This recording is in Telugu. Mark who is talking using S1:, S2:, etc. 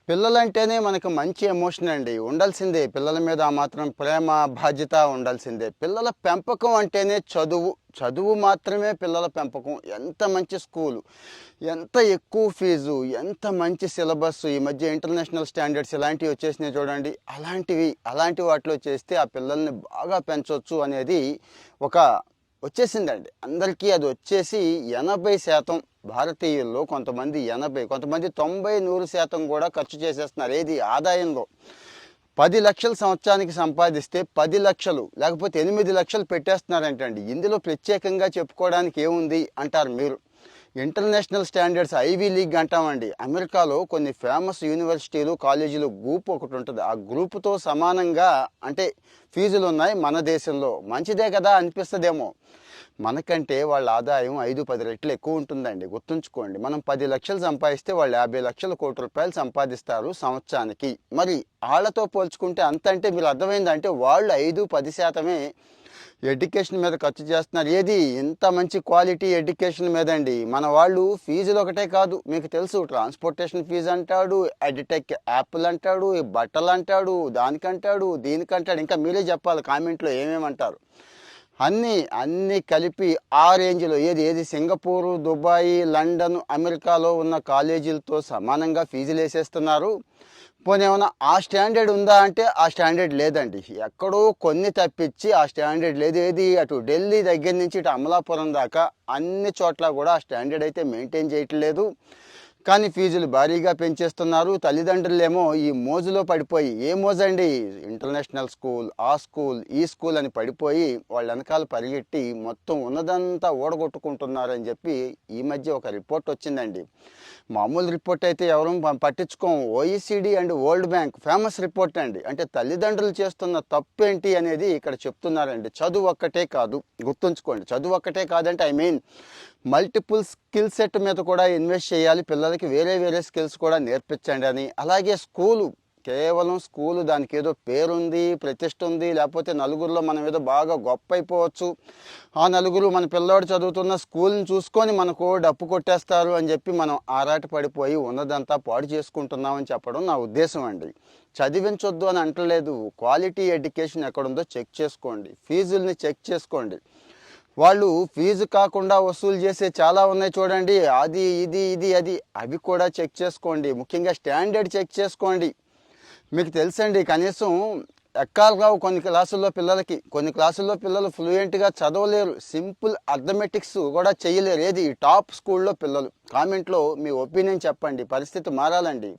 S1: పిల్లలంటేనే మనకు మంచి ఎమోషన్ అండి. ఉండాల్సిందే. పిల్లల మీద ఆ మాత్రం ప్రేమ, బాధ్యత ఉండాల్సిందే. పిల్లల పెంపకం అంటేనే చదువు. చదువు మాత్రమే పిల్లల పెంపకం. ఎంత మంచి స్కూలు, ఎంత ఎక్కువ ఫీజు, ఎంత మంచి సిలబస్. ఈ మధ్య ఇంటర్నేషనల్ స్టాండర్డ్స్ ఇలాంటివి వచ్చేసినాయి చూడండి. అలాంటి వాటిలో చేస్తే ఆ పిల్లల్ని బాగా పెంచొచ్చు అనేది ఒక వచ్చేసిందండి. అందరికీ అది వచ్చేసి 80% భారతీయుల్లో కొంతమంది 80, కొంతమంది 90, 100% కూడా ఖర్చు చేసేస్తున్నారు. ఏది ఆదాయంలో 10 లక్షలు సంవత్సరానికి సంపాదిస్తే 10 లక్షలు లేకపోతే 8 లక్షలు పెట్టేస్తున్నారంటండి. ఇందులో ప్రత్యేకంగా చెప్పుకోవడానికి ఏముంది అంటారు మీరు. ఇంటర్నేషనల్ స్టాండర్డ్స్ ఐవీ లీగ్ అంటామండి. అమెరికాలో కొన్ని ఫేమస్ యూనివర్సిటీలు కాలేజీలు గ్రూప్ ఒకటి ఉంటుంది. ఆ గ్రూపుతో సమానంగా అంటే ఫీజులు ఉన్నాయి మన దేశంలో. మంచిదే కదా అనిపిస్తుందేమో. మనకంటే వాళ్ళ ఆదాయం 5-10 రెట్లు ఎక్కువ ఉంటుందండి. గుర్తుంచుకోండి. మనం 10 లక్షలు సంపాదిస్తే వాళ్ళు 50 లక్షల కోట్ల రూపాయలు సంపాదిస్తారు సంవత్సరానికి. మరి వాళ్ళతో పోల్చుకుంటే అంత అంటే మీరు అర్థమైందంటే వాళ్ళు 5-10% ఎడ్యుకేషన్ మీద ఖర్చు చేస్తున్నారు. ఏది ఇంత మంచి క్వాలిటీ ఎడ్యుకేషన్ మీద అండి. మన వాళ్ళు ఫీజులు ఒకటే కాదు, మీకు తెలుసు. ట్రాన్స్పోర్టేషన్ ఫీజు అంటాడు, ఎడ్యుటెక్ యాప్లు అంటాడు, బట్టలు అంటాడు, దానికంటాడు, దీనికంటాడు. ఇంకా మీరే చెప్పాలి కామెంట్లో ఏమేమంటారు. అన్నీ కలిపి ఆ రేంజ్లో ఏది సింగపూరు, దుబాయ్, లండన్, అమెరికాలో ఉన్న కాలేజీలతో సమానంగా ఫీజులు వేసేస్తున్నారు. పోనీ ఏమన్నా ఆ స్టాండర్డ్ ఉందా అంటే ఆ స్టాండర్డ్ లేదండి. ఎక్కడో కొన్ని తప్పించి ఆ స్టాండర్డ్ లేదు. ఏది అటు ఢిల్లీ దగ్గర నుంచి ఇటు అమలాపురం దాకా అన్ని చోట్ల కూడా ఆ స్టాండర్డ్ అయితే మెయింటైన్ చేయట్లేదు. కానీ ఫీజులు భారీగా పెంచేస్తున్నారు. తల్లిదండ్రులేమో ఈ మోజులో పడిపోయి, ఏ మోజండి, ఇంటర్నేషనల్ స్కూల్, ఆ స్కూల్, ఈ స్కూల్ అని పడిపోయి వాళ్ళ వెనకాల పరిగెట్టి మొత్తం ఉన్నదంతా ఓడగొట్టుకుంటున్నారని చెప్పి ఈ మధ్య ఒక రిపోర్ట్ వచ్చిందండి. మామూలు రిపోర్ట్ అయితే ఎవరు పట్టించుకోం. OECD and World Bank famous report అండి. అంటే తల్లిదండ్రులు చేస్తున్న తప్పేంటి అనేది ఇక్కడ చెప్తున్నారండి. చదువు ఒక్కటే కాదు, గుర్తుంచుకోండి. చదువు ఒక్కటే కాదంటే మల్టిపుల్ స్కిల్ సెట్ మీద కూడా ఇన్వెస్ట్ చేయాలి. పిల్లలకి వేరే స్కిల్స్ కూడా నేర్పించండి అని. అలాగే కేవలం స్కూలు దానికి ఏదో పేరుంది, ప్రతిష్ట ఉంది, లేకపోతే నలుగురిలో మనం ఏదో బాగా గొప్ప అయిపోవచ్చు, ఆ నలుగురు మన పిల్లోడు చదువుతున్న స్కూల్ని చూసుకొని మనకు డప్పు కొట్టేస్తారు అని చెప్పి మనం ఆరాట పడిపోయి ఉన్నదంతా పాడు చేసుకుంటున్నామని చెప్పడం నా ఉద్దేశం అండి. చదివించొద్దు అని అంటలేదు. క్వాలిటీ ఎడ్యుకేషన్ ఎక్కడుందో చెక్ చేసుకోండి. ఫీజుల్ని చెక్ చేసుకోండి. వాళ్ళు ఫీజు కాకుండా వసూలు చేసే చాలా ఉన్నాయి చూడండి. అది అది అవి కూడా చెక్ చేసుకోండి. ముఖ్యంగా స్టాండర్డ్ చెక్ చేసుకోండి. మీకు తెలుసండి, కనీసం ఎక్కాలు రావు కొన్ని క్లాసుల్లో పిల్లలు ఫ్లూయెంట్గా చదవలేరు. సింపుల్ అర్థమెటిక్స్ కూడా చేయలేరు. ఏది టాప్ స్కూల్లో పిల్లలు. కామెంట్లో మీ ఒపీనియన్ చెప్పండి. పరిస్థితి మారాలండి.